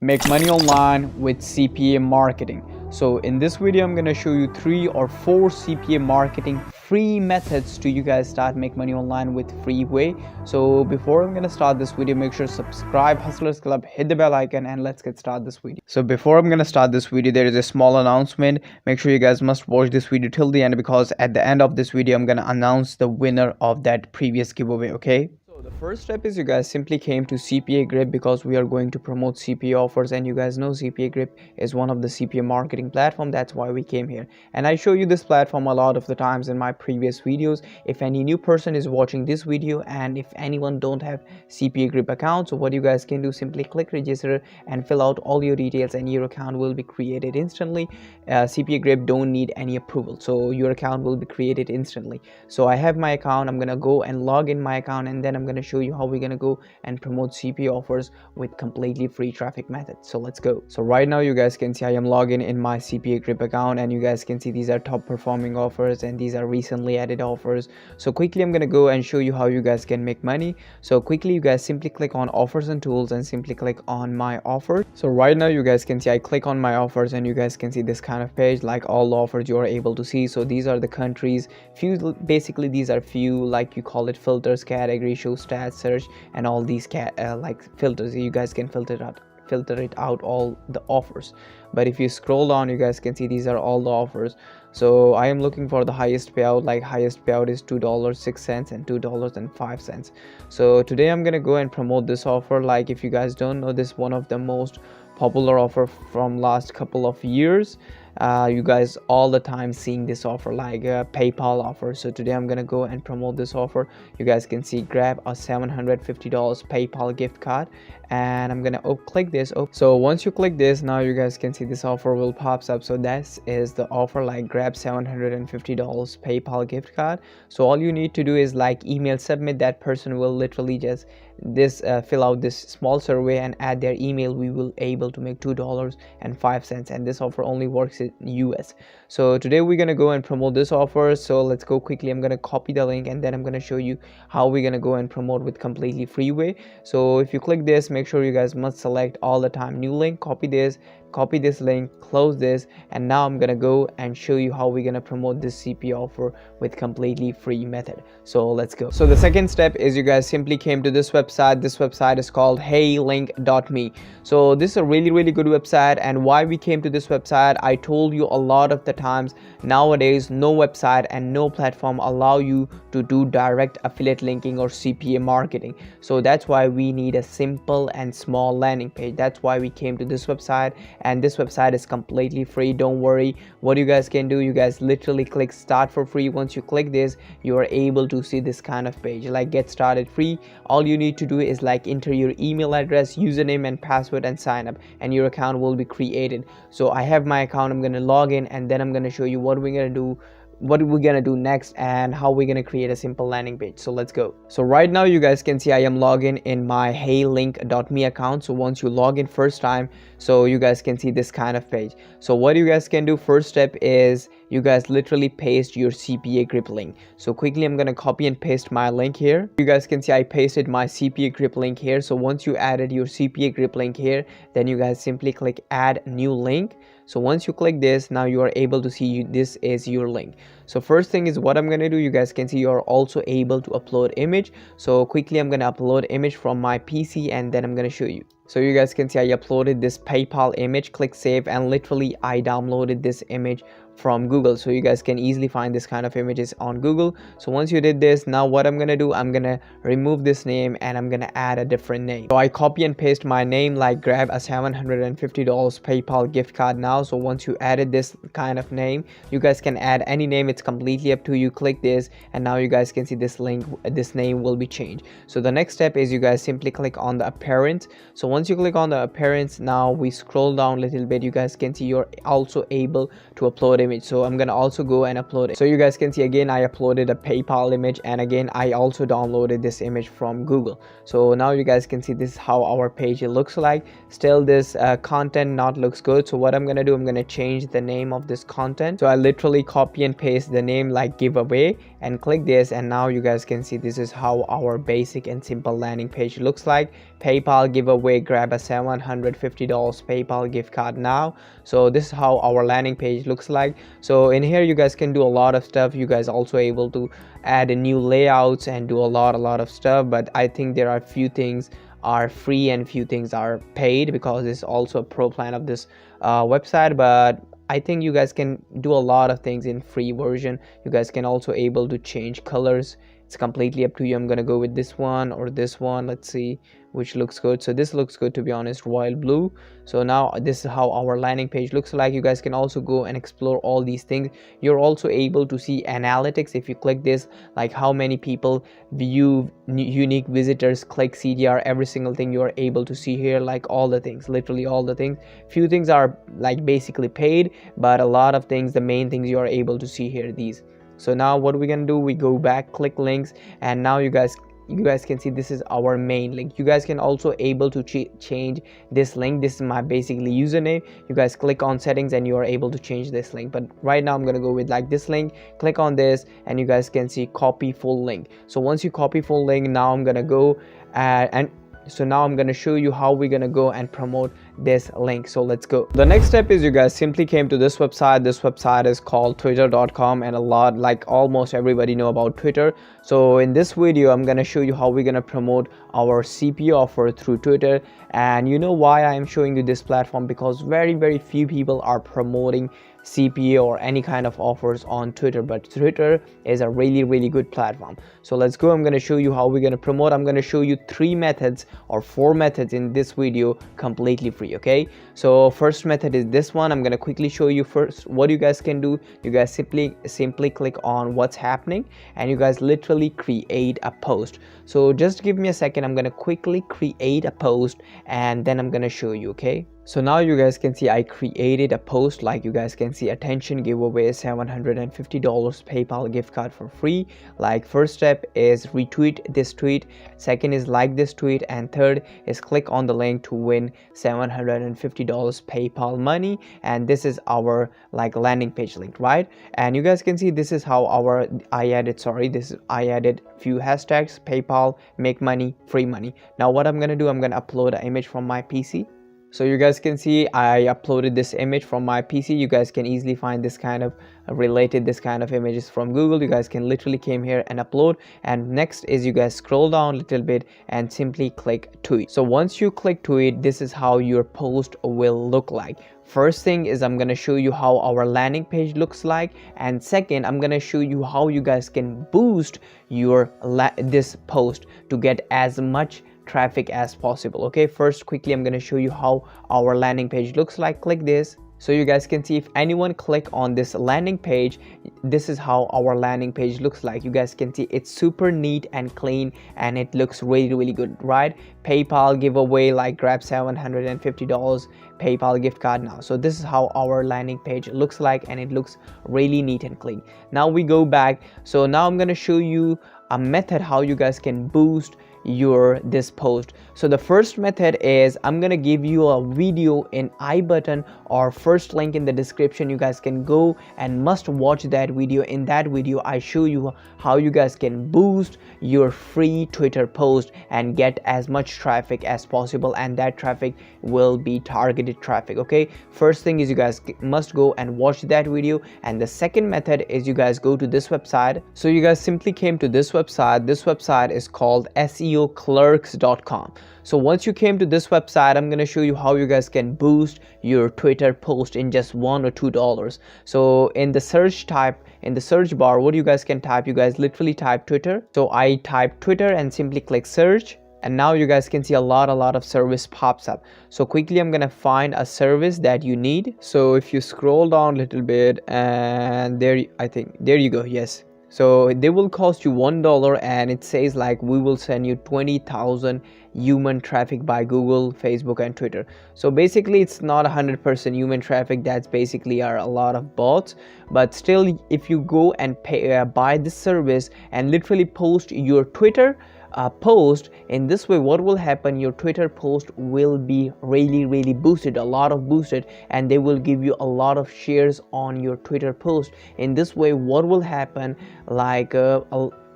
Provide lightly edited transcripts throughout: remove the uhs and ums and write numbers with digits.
Make money online with CPA marketing. So in this video I'm going to show you 3 or 4 CPA marketing free methods to you guys start make money online with free way. So before I'm going to start this video, make sure to subscribe Hustlers Club, hit the bell icon, and let's get started this video. So before I'm going to start this video, there is a small announcement. Make sure you guys must watch this video till the end, because at the end of this video I'm going to announce the winner of that previous giveaway. Okay, the first step is you guys simply came to CPAGrip because we are going to promote CPA offers, and you guys know CPAGrip is one of the CPA marketing platform. That's why we came here, and I show you this platform a lot of the times in my previous videos. If any new person is watching this video and if anyone don't have CPAGrip account, so what you guys can do, simply click register and fill out all your details and your account will be created instantly. CPAGrip don't need any approval, so your account will be created instantly. So I have my account. I'm gonna go and log in my account, and then I'm gonna show you how we're gonna go and promote CPA offers with completely free traffic method. So let's go. So right now you guys can see I am logging in my CPAGrip account, and you guys can see these are top performing offers and these are recently added offers. So quickly I'm gonna go and show you how you guys can make money. So quickly you guys simply click on offers and tools and simply click on my offer. So right now you guys can see I click on my offers, and you guys can see this kind of page like all the offers you are able to see. So these are the countries, few, basically these are few, like you call it filters, category, show stats, search, and all these like filters. You guys can filter it out all the offers. But if you scroll down, you guys can see these are all the offers. So I am looking for the highest payout. Like highest payout is $2.06 and $2.05. So today I'm gonna go and promote this offer. Like if you guys don't know, this one of the most popular offer from last couple of years. You guys all the time seeing this offer, like PayPal offer. So today I'm gonna go and promote this offer. You guys can see grab a $750 PayPal gift card, and I'm gonna click this. So once you click this, now you guys can see this offer will pops up. So this is the offer, like grab $750 PayPal gift card. So all you need to do is like email submit. That person will literally just fill out this small survey and add their email. We will able to make $2.05, and this offer only works in US. So today we're gonna go and promote this offer. So let's go quickly. I'm gonna copy the link, and then I'm gonna show you how we're gonna go and promote with completely free way. So if you click this, make sure you guys must select all the time new link, copy this link, close this, and now I'm gonna go and show you how we're gonna promote this CPA offer with completely free method. So let's go. So the second step is you guys simply came to this website. This website is called heylink.me. So this is a really good website. And why we came to this website, I told you a lot of the times, nowadays no website and no platform allow you to do direct affiliate linking or CPA marketing. So that's why we need a simple and small landing page. That's why we came to this website, and this website is completely free. Don't worry. What you guys can do, you guys literally click start for free. Once you click this, you are able to see this kind of page like get started free. All you need to do is like enter your email address, username and password, and sign up, and your account will be created. So I have my account. I'm gonna log in, and then I'm gonna show you what we're gonna do next and how we're gonna create a simple landing page. So let's go. So right now you guys can see I am logging in my heylink.me account. So once you log in first time, so you guys can see this kind of page. So what you guys can do, first step is you guys literally paste your CPAGrip link. So quickly I'm gonna copy and paste my link here. You guys can see I pasted my CPAGrip link here. So once you added your CPAGrip link here, then you guys simply click add new link. So once you click this, now you are able to see this is your link. So first thing is what I'm gonna do, you guys can see you're also able to upload image. So quickly I'm gonna upload image from my PC, and then I'm gonna show you. So you guys can see I uploaded this PayPal image, click save, and literally I downloaded this image from Google. So you guys can easily find this kind of images on Google. So once you did this, now what I'm gonna do, I'm gonna remove this name and I'm gonna add a different name. So I copy and paste my name, like grab a $750 PayPal gift card now. So once you added this kind of name, you guys can add any name. It's completely up to you. Click this, and now you guys can see this link, this name will be changed. So the next step is you guys simply click on the appearance. So once you click on the appearance, now we scroll down a little bit, you guys can see you're also able to upload image. So I'm gonna also go and upload it. So you guys can see again I uploaded a PayPal image, and again I also downloaded this image from Google. So now you guys can see this is how our page looks like. Still this content not looks good. So what I'm gonna do, I'm gonna change the name of this content. So I literally copy and paste this, the name like giveaway, and click this, and now you guys can see this is how our basic and simple landing page looks like. PayPal giveaway, grab a $750 PayPal gift card now. So this is how our landing page looks like. So in here you guys can do a lot of stuff. You guys also able to add a new layouts and do a lot of stuff, but I think there are few things are free and few things are paid, because it's also a pro plan of this website. But I think you guys can do a lot of things in free version. You guys can also able to change colors. It's completely up to you. I'm gonna go with this one or this one. Let's see which looks good. So this looks good, to be honest, royal blue. So now this is how our landing page looks like. You guys can also go and explore all these things. You're also able to see analytics if you click this, like how many people view, unique visitors, click, CDR, every single thing you are able to see here, like all the things, literally all the things. Few things are like basically paid, but a lot of things, the main things you are able to see here, these. So now what we're gonna do, we go back, click links, and now you guys can see this is our main link. You guys can also able to change this link. This is my basically username. You guys click on settings and you are able to change this link, but right now I'm gonna go with like this link. Click on this and you guys can see copy full link. So once you copy full link, now I'm gonna go so now I'm gonna show you how we're gonna go and promote this link. So let's go. The next step is you guys simply came to this website. This website is called twitter.com, and a lot, like almost everybody know about Twitter. So in this video I'm gonna show you how we're gonna promote our CPA offer through Twitter. And you know why I am showing you this platform? Because very few people are promoting CPA or any kind of offers on Twitter, but Twitter is a really good platform. So let's go. I'm going to show you how we're going to promote. I'm going to show you 3 methods or 4 methods in this video, completely free. Okay, so first method is this one. I'm going to quickly show you first what you guys can do. You guys simply click on what's happening and you guys literally create a post. So just give me a second. I'm going to quickly create a post and then I'm going to show you. Okay, so now you guys can see I created a post. Like you guys can see, attention giveaway, $750 PayPal gift card for free. Like first step is retweet this tweet, second is like this tweet, and third is click on the link to win $750 PayPal money. And this is our like landing page link, right? And you guys can see this is how I added few hashtags: PayPal, make money, free money. Now what I'm gonna do, I'm gonna upload an image from my PC. So you guys can see I uploaded this image from my PC. You guys can easily find this kind of this kind of images from Google. You guys can literally came here and upload. And next is you guys scroll down a little bit and simply click tweet. So once you click tweet, this is how your post will look like. First thing is I'm going to show you how our landing page looks like, and second I'm going to show you how you guys can boost your this post to get as much traffic as possible. Okay, first quickly I'm going to show you how our landing page looks like. Click this. So you guys can see if anyone click on this landing page, this is how our landing page looks like. You guys can see it's super neat and clean and it looks really good, right? PayPal giveaway, like grab $750 PayPal gift card now. So this is how our landing page looks like and it looks really neat and clean. Now we go back. So now I'm going to show you a method how you guys can boost this post. So the first method is I'm gonna give you a video in I button or first link in the description. You guys can go and must watch that video. In that video I show you how you guys can boost your free Twitter post and get as much traffic as possible, and that traffic will be targeted traffic. Okay, first thing is you guys must go and watch that video, and the second method is you guys go to this website. So you guys simply came to this website. This website is called SEOclerks.com. So once you came to this website, I'm going to show you how you guys can boost your Twitter post in just $1 or $2. So in the search bar, what you guys can type, you guys literally type Twitter. So I type Twitter and simply click search. And now you guys can see a lot of service pops up. So quickly I'm gonna find a service that you need. So if you scroll down a little bit, and there you go. Yes, so they will cost you $1, and it says like we will send you 20,000 human traffic by Google, Facebook and Twitter. So basically it's not 100% human traffic. That's basically are a lot of bots, but still if you go and buy this service and literally post your Twitter post. In this way, what will happen, your Twitter post will be really boosted, a lot of boosted, and they will give you a lot of shares on your Twitter post. In this way, what will happen, like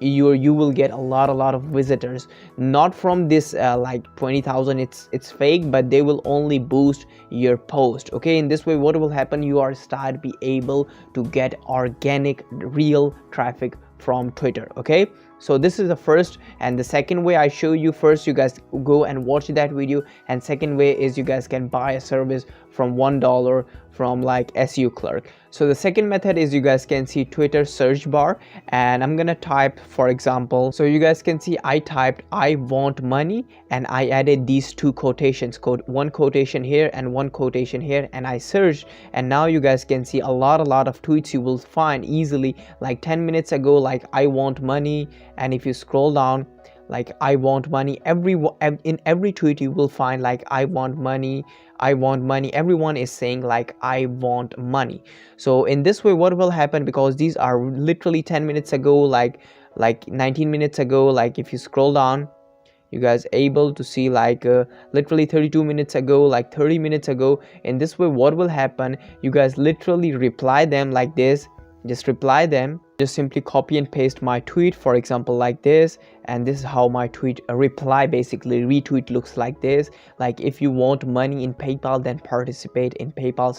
you will get a lot of visitors, not from this like 20,000, it's fake, but they will only boost your post. Okay, in this way, what will happen, you are start be able to get organic real traffic from Twitter. Okay, so this is the first. And the second way I show you, first you guys go and watch that video, and second way is you guys can buy a service from $1 from like SEO Clerk. So the second method is, you guys can see Twitter search bar, and I'm gonna type, for example, so you guys can see I typed "I want money" and I added these two quotations, one quotation here and one quotation here, and I searched, and now you guys can see a lot of tweets you will find easily, like 10 minutes ago, like "I want money," and if you scroll down, like "I want money," in every tweet you will find like "I want money, I want money." Everyone is saying like "I want money." So in this way, what will happen, because these are literally 10 minutes ago, like 19 minutes ago, like if you scroll down, you guys able to see like literally 32 minutes ago, like 30 minutes ago. In this way, what will happen, you guys literally reply them like this, just reply them, just simply copy and paste my tweet, for example, like this, and this is how my tweet reply, basically retweet looks like this. Like, if you want money in PayPal, then participate in PayPal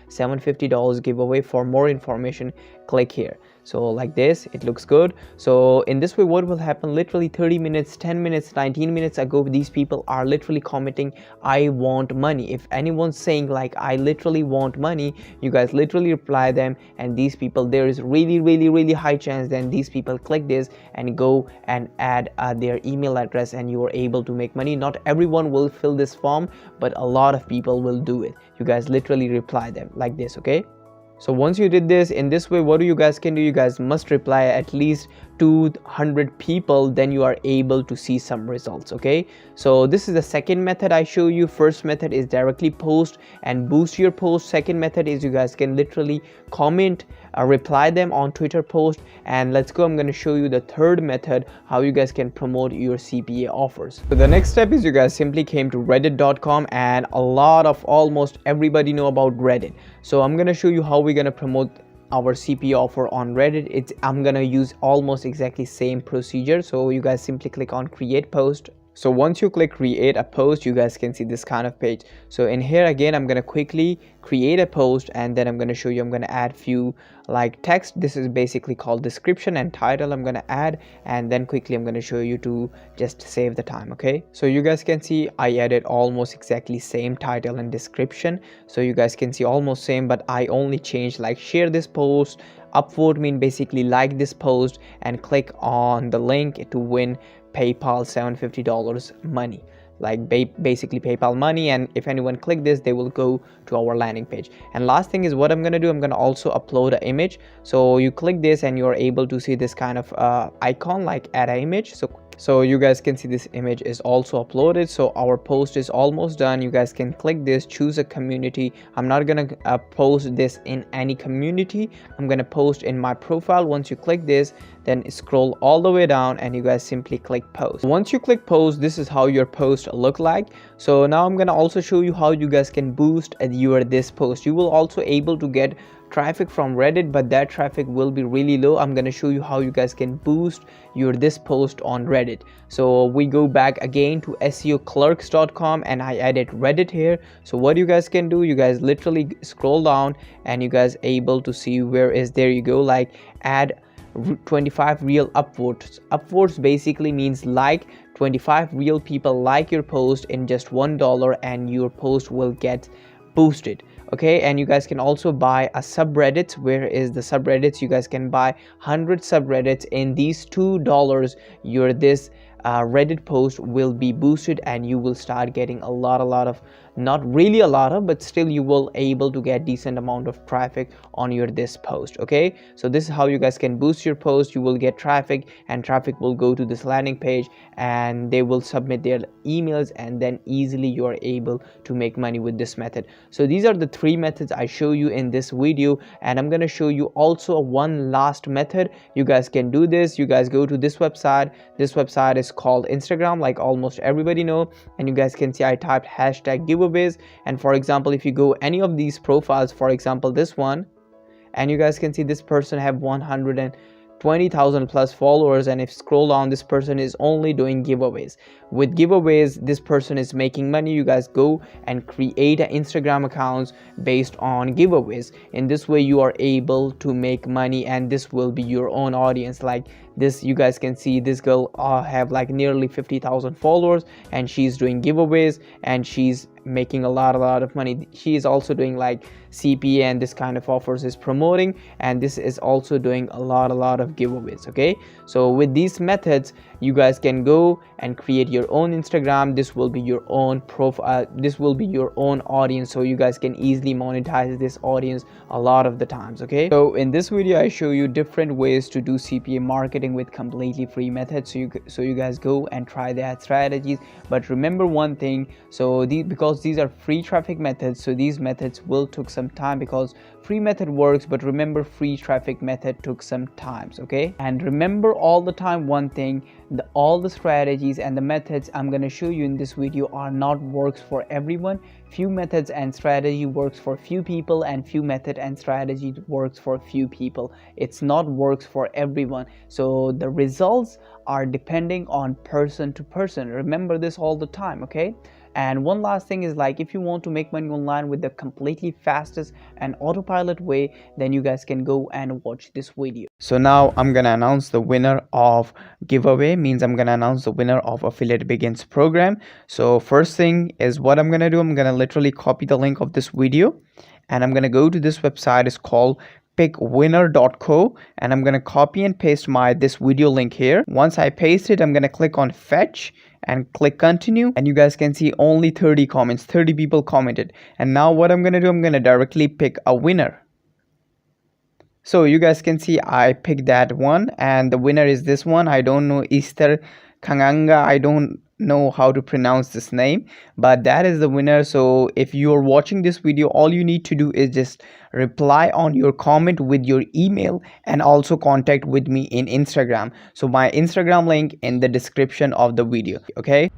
$750 giveaway. For more information, click here. So like this, it looks good. So in this way, what will happen, literally 30 minutes, 10 minutes, 19 minutes ago, these people are literally commenting "I want money." If anyone's saying like "I literally want money," you guys literally reply them, and these people, there is really high chance then these people click this and go and add their email address, and you are able to make money. Not everyone will fill this form, but a lot of people will do it. You guys literally reply them like this. Okay, so once you did this, in this way, what you guys can do, you guys must reply at least 200 people, then you are able to see some results. Okay, so this is the second method I show you. First method is directly post and boost your post. Second method is you guys can literally comment, reply them on Twitter post. And let's go, I'm going to show you the third method, how you guys can promote your CPA offers. So the next step is, you guys simply came to reddit.com, and almost everybody know about Reddit. So I'm going to show you how we're going to promote our CPA offer on Reddit. I'm gonna use almost exactly same procedure. So you guys simply click on create post. So once you click create a post, you guys can see this kind of page. So in here again, I'm gonna quickly create a post, and then I'm gonna show you, I'm gonna add few like text. This is basically called description and title. I'm gonna add, and then quickly I'm gonna show you to just save the time. Okay, so you guys can see I added almost exactly same title and description. So you guys can see almost same, but I only changed like share this post, upvote mean basically like this post, and click on the link to win PayPal $750 money, like basically PayPal money. And if anyone click this, they will go to our landing page. And last thing is, what I'm gonna do, I'm gonna also upload an image. So you click this and you're able to see this kind of icon like add an image. So you guys can see this image is also uploaded. So our post is almost done. You guys can click this, choose a community. I'm not gonna post this in any community, I'm gonna post in my profile. Once you click this, then scroll all the way down and you guys simply click post. Once you click post, this is how your post look like. So now I'm gonna also show you how you guys can boost this post. You will also able to get traffic from Reddit, but that traffic will be really low. I'm gonna show you how you guys can boost this post on Reddit. So we go back again to SEOclerks.com, and I added Reddit here. So what you guys can do, you guys literally scroll down and you guys able to see where is, there you go, like add 25 real upvotes. Upvotes basically means like 25 real people like your post in just $1, and your post will get boosted. Okay, and you guys can also buy a subreddit. Where is the subreddits? You guys can buy 100 subreddits. In these $2, this Reddit post will be boosted, and you will start getting a lot of, not really a lot of, but still you will able to get decent amount of traffic on your this post. Okay, so this is how you guys can boost your post. You will get traffic, and traffic will go to this landing page, and they will submit their emails, and then easily you are able to make money with this method. So these are the three methods I show you in this video, and I'm gonna show you also one last method. You guys can do this. You guys go to this website. This website is called Instagram, like almost everybody know, and you guys can see I typed hashtag giveaways, and for example, if you go any of these profiles, for example this one, and you guys can see this person have 120,000 plus followers, and if scroll down, this person is only doing giveaways. With giveaways, this person is making money. You guys go and create an Instagram accounts based on giveaways. In this way you are able to make money, and this will be your own audience. Like this, you guys can see this girl have like nearly 50,000 followers, and she's doing giveaways, and she's making a lot of money. She is also doing like CPA and this kind of offers is promoting, and this is also doing a lot of giveaways. Okay, so with these methods you guys can go and create your own Instagram. This will be your own profile, this will be your own audience, so you guys can easily monetize this audience a lot of the times. Okay, so in this video I show you different ways to do CPA marketing with completely free methods, so you guys go and try that strategies. But remember one thing, so because these are free traffic methods, so these methods will took some time, because free method works, but remember free traffic method took some times. Okay, and remember all the time one thing, all the strategies and the methods I'm gonna show you in this video are not works for everyone. Few methods and strategy works for few people, and few method and strategy works for few people. It's not works for everyone, so the results are depending on person to person. Remember this all the time. Okay, and one last thing is, like, if you want to make money online with the completely fastest and autopilot way, then you guys can go and watch this video. So now I'm gonna announce the winner of giveaway, means I'm gonna announce the winner of Affiliate Begins program. So first thing is, what I'm gonna do, I'm gonna literally copy the link of this video, and I'm gonna go to this website. It's called pickwinner.co, and I'm gonna copy and paste this video link here. Once I paste it, I'm gonna click on fetch and click continue, and you guys can see only 30 comments, 30 people commented. And now what I'm gonna do, I'm gonna directly pick a winner. So you guys can see I picked that one, and the winner is this one. I don't know, Easter Kanganga, I don't know how to pronounce this name, but that is the winner. So if you're watching this video, all you need to do is just reply on your comment with your email, and also contact with me in Instagram. So my Instagram link in the description of the video. Okay.